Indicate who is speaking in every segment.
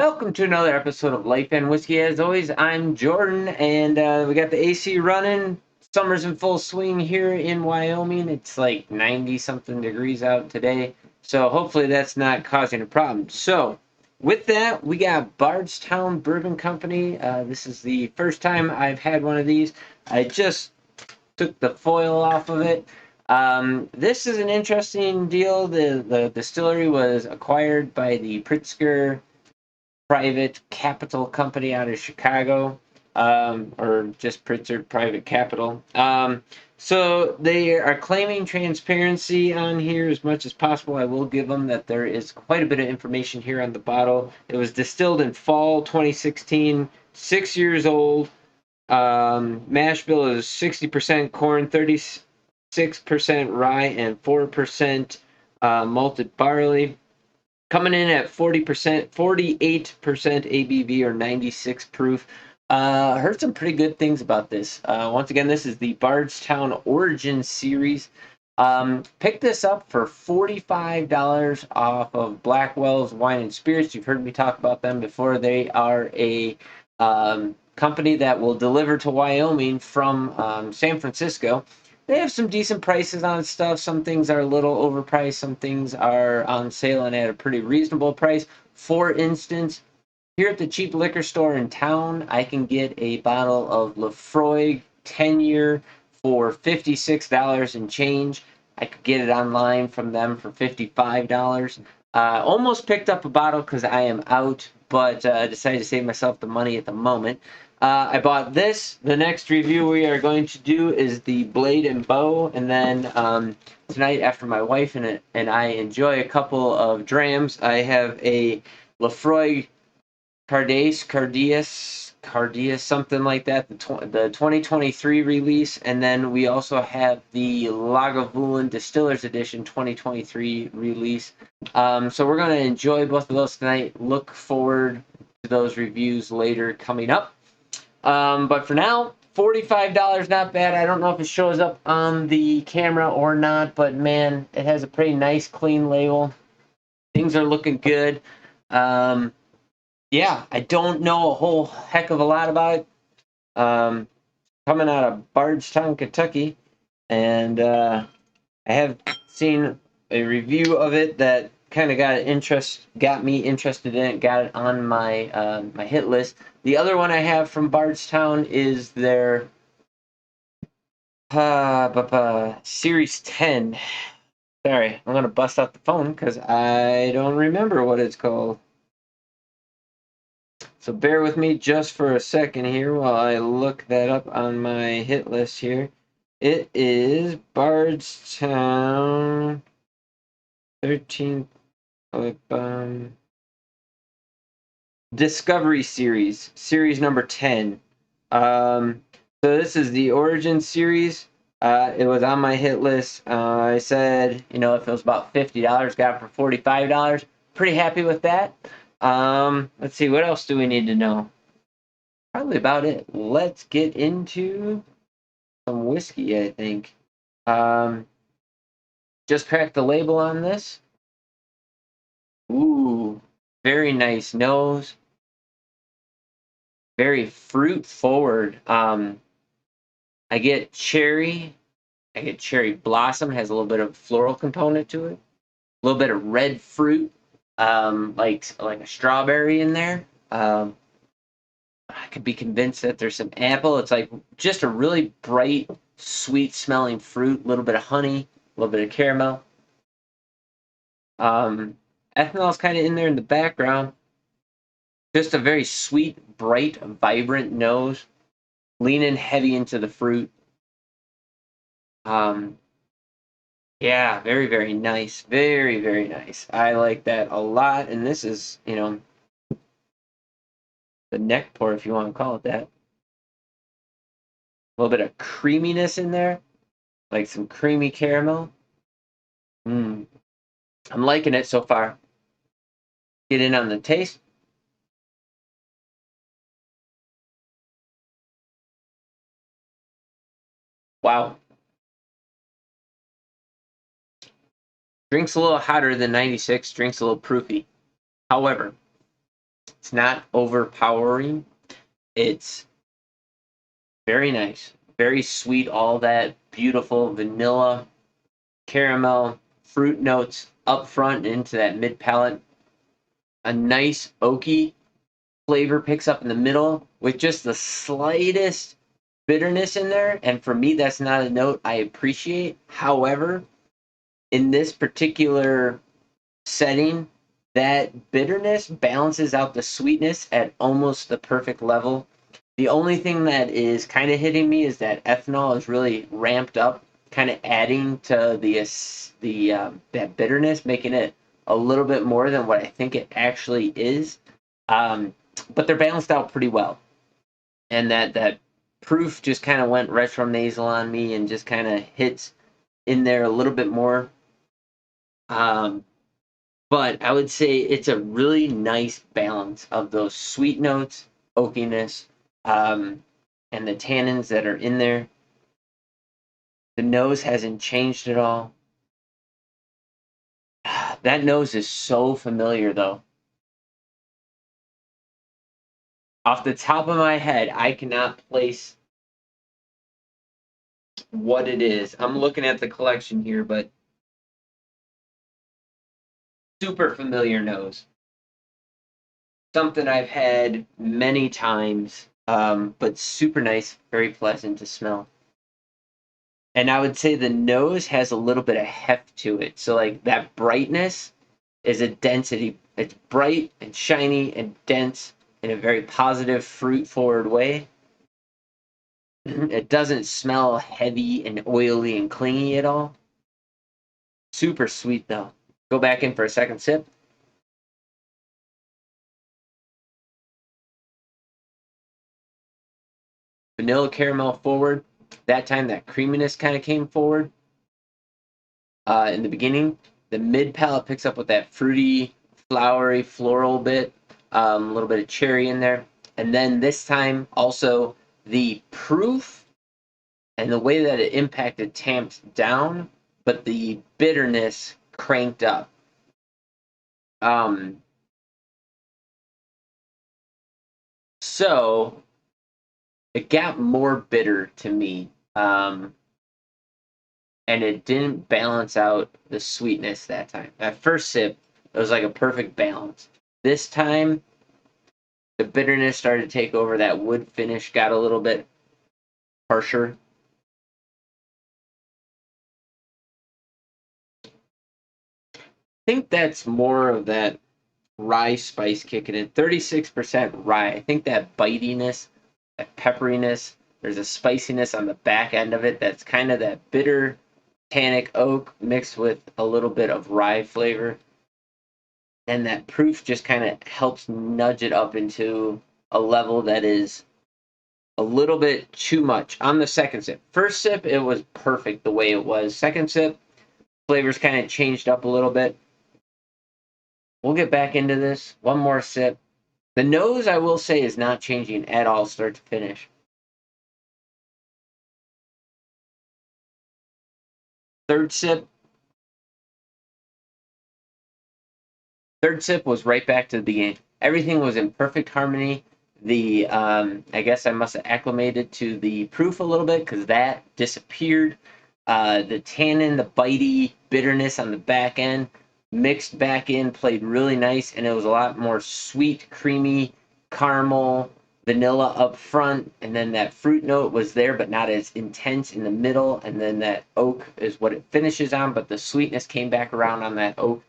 Speaker 1: Welcome to another episode of Life and Whiskey. As always, I'm Jordan, and we got the AC running. Summer's in full swing here in Wyoming. It's like 90 something degrees out today, so hopefully that's not causing a problem. So, with that, we got Bardstown Bourbon Company. This is the first time I've had one of these. I just took the foil off of it. This is an interesting deal. The distillery was acquired by the Pritzker private capital company out of Chicago, or just Pritzker Private Capital. So they are claiming transparency on here as much as possible. I will give them that there is quite a bit of information here on the bottle. It was distilled in fall 2016, 6 years old. Mash bill is 60% corn, 36% rye, and 4% malted barley. Coming in at 40%, 48% ABV or 96 proof. Heard some pretty good things about this. Once again, this is the Bardstown Origin Series. Picked this up for $45 off of Blackwell's Wine and Spirits. You've heard me talk about them before. They are a company that will deliver to Wyoming from San Francisco. They have some decent prices on stuff. Some things are a little overpriced. Some things are on sale and at a pretty reasonable price. For instance, here at the cheap liquor store in town, I can get a bottle of Lefroy 10-year for $56 and change. I could get it online from them for $55. Almost picked up a bottle because I am out, but decided to save myself the money at the moment. I bought this. The next review we are going to do is the Blade and Bow, and then tonight, after my wife and I enjoy a couple of drams, I have a Lefroy Cardias, something like that, the 2023 release, and then we also have the Lagavulin Distillers Edition 2023 release. So we're going to enjoy both of those tonight. Look forward to those reviews later coming up. But for now, $45, not bad. I don't know if it shows up on the camera or not, but man, it has a pretty nice, clean label. Things are looking good. Yeah, I don't know a whole heck of a lot about it. Coming out of Bardstown, Kentucky, and I have seen a review of it that kind of got me interested in it, got it on my my hit list. The other one I have from Bardstown is their Series 10. Sorry, I'm gonna bust out the phone because I don't remember what it's called. So bear with me just for a second here while I look that up on my hit list here. It is Bardstown 13th Discovery Series number 10. So this is the Origin Series. It was on my hit list. I said, if it was about $50, got it for $45. Pretty happy with that. Let's see, what else do we need to know? Probably about it. Let's get into some whiskey, I think. Just cracked the label on this. Ooh, very nice nose. Very fruit forward. I get cherry. I get cherry blossom. Has a little bit of floral component to it. A little bit of red fruit, like a strawberry in there. I could be convinced that there's some apple. It's like just a really bright, sweet smelling fruit. A little bit of honey, a little bit of caramel. Ethanol's kind of in there in the background. Just a very sweet, bright, vibrant nose, leaning heavy into the fruit. Yeah, very, very nice. Very, very nice. I like that a lot. And this is, the neck pour, if you want to call it that. A little bit of creaminess in there, like some creamy caramel. I'm liking it so far. Get in on the taste. Wow. Drinks a little hotter than 96, drinks a little proofy. However, It's not overpowering. It's very nice, very sweet, all that beautiful vanilla, caramel, fruit notes up front into that mid palate. A nice oaky flavor picks up in the middle with just the slightest bitterness in there. And for me, that's not a note I appreciate. However, in this particular setting, that bitterness balances out the sweetness at almost the perfect level. The only thing that is kind of hitting me is that ethanol is really ramped up, kind of adding to the that bitterness, making it a little bit more than what I think it actually is. But they're balanced out pretty well, and that proof just kind of went retro nasal on me and just kind of hits in there a little bit more. Um, but I would say it's a really nice balance of those sweet notes, oakiness, and the tannins that are in there. The nose hasn't changed at all. That nose is so familiar, though. Off the top of my head, I cannot place what it is. I'm looking at the collection here, but super familiar nose. Something I've had many times, but super nice, very pleasant to smell. And I would say the nose has a little bit of heft to it. So, like, that brightness is a density. It's bright and shiny and dense in a very positive, fruit forward way. It doesn't smell heavy and oily and clingy at all. Super sweet, though. Go back in for a second sip. Vanilla caramel forward. That time, that creaminess kind of came forward in the beginning. The mid palate picks up with that fruity, flowery, floral bit, a little bit of cherry in there. And then this time, also the proof and the way that it impacted tamped down, but the bitterness cranked up. Um, so it got more bitter to me. And it didn't balance out the sweetness that time. That first sip, it was like a perfect balance. This time, the bitterness started to take over. That wood finish got a little bit harsher. I think that's more of that rye spice kicking in. 36% rye. I think that bitiness, that pepperiness, there's a spiciness on the back end of it that's kind of that bitter tannic oak mixed with a little bit of rye flavor. And that proof just kind of helps nudge it up into a level that is a little bit too much on the second sip. First sip, it was perfect the way it was. Second sip, flavors kind of changed up a little bit. We'll get back into this. One more sip. The nose, I will say, is not changing at all, start to finish. Third sip. Third sip was right back to the beginning. Everything was in perfect harmony. The I guess I must have acclimated to the proof a little bit because that disappeared. The tannin, the bitey bitterness on the back end mixed back in, played really nice, and it was a lot more sweet, creamy, caramel, vanilla up front, and then that fruit note was there, but not as intense in the middle, and then that oak is what it finishes on, but the sweetness came back around on that oak.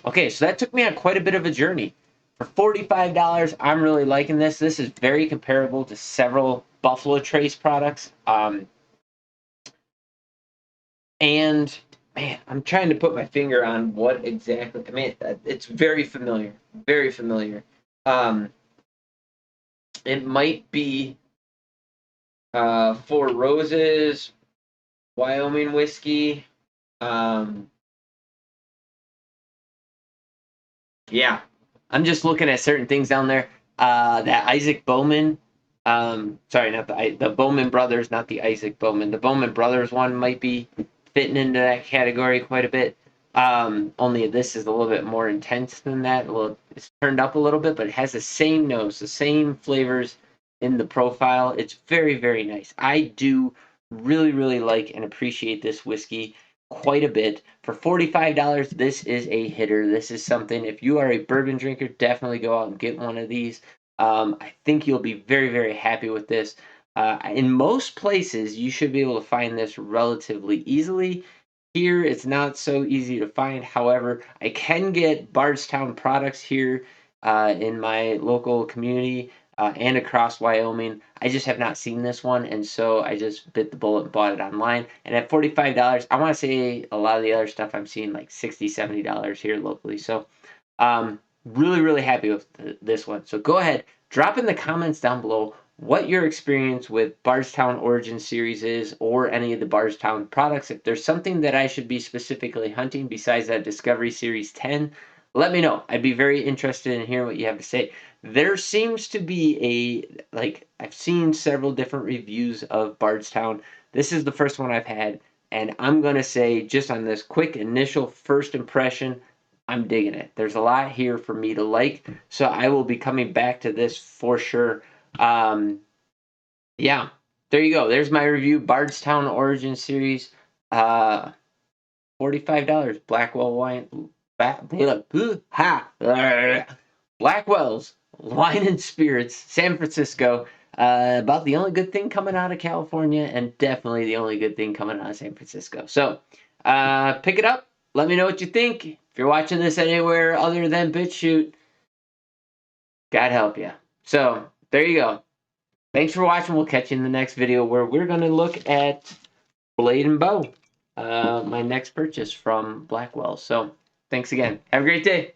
Speaker 1: Okay, so that took me on quite a bit of a journey. For $45, I'm really liking this. This is very comparable to several Buffalo Trace products. And man, I'm trying to put my finger on what exactly. I mean, it's very familiar, very familiar. Um, it might be Four Roses, Wyoming whiskey. Um, yeah, I'm just looking at certain things down there. That Isaac Bowman. Sorry, not the Bowman brothers, not the Isaac Bowman. The Bowman brothers one might be fitting into that category quite a bit. Only this is a little bit more intense than that. Well, it's turned up a little bit, but it has the same nose, the same flavors in the profile. It's very, very nice. I do really, really like and appreciate this whiskey quite a bit. For $45, this is a hitter. This is something, if you are a bourbon drinker, definitely go out and get one of these. I think you'll be very, very happy with this. In most places, you should be able to find this relatively easily. Here, it's not so easy to find. However, I can get Bardstown products here in my local community and across Wyoming. I just have not seen this one, and so I just bit the bullet and bought it online. And at $45, I want to say a lot of the other stuff I'm seeing like $60, $70 here locally. So really, really happy with this one. So go ahead, drop in the comments down below what your experience with Bardstown Origin Series is, or any of the Bardstown products. If there's something that I should be specifically hunting besides that Discovery Series 10, let me know. I'd be very interested in hearing what you have to say. There seems to be I've seen several different reviews of Bardstown. This is the first one I've had, and I'm going to say, just on this quick initial first impression, I'm digging it. There's a lot here for me to like, so I will be coming back to this for sure. Um, yeah, there you go. There's my review, Bardstown Origin Series. $45. Blackwell wine. Blackwell's Wine and Spirits, San Francisco. About the only good thing coming out of California, and definitely the only good thing coming out of San Francisco. So, pick it up. Let me know what you think. If you're watching this anywhere other than BitChute, God help you. So, there you go. Thanks for watching. We'll catch you in the next video where we're going to look at Blade and Bow, my next purchase from Blackwell. So, thanks again. Have a great day.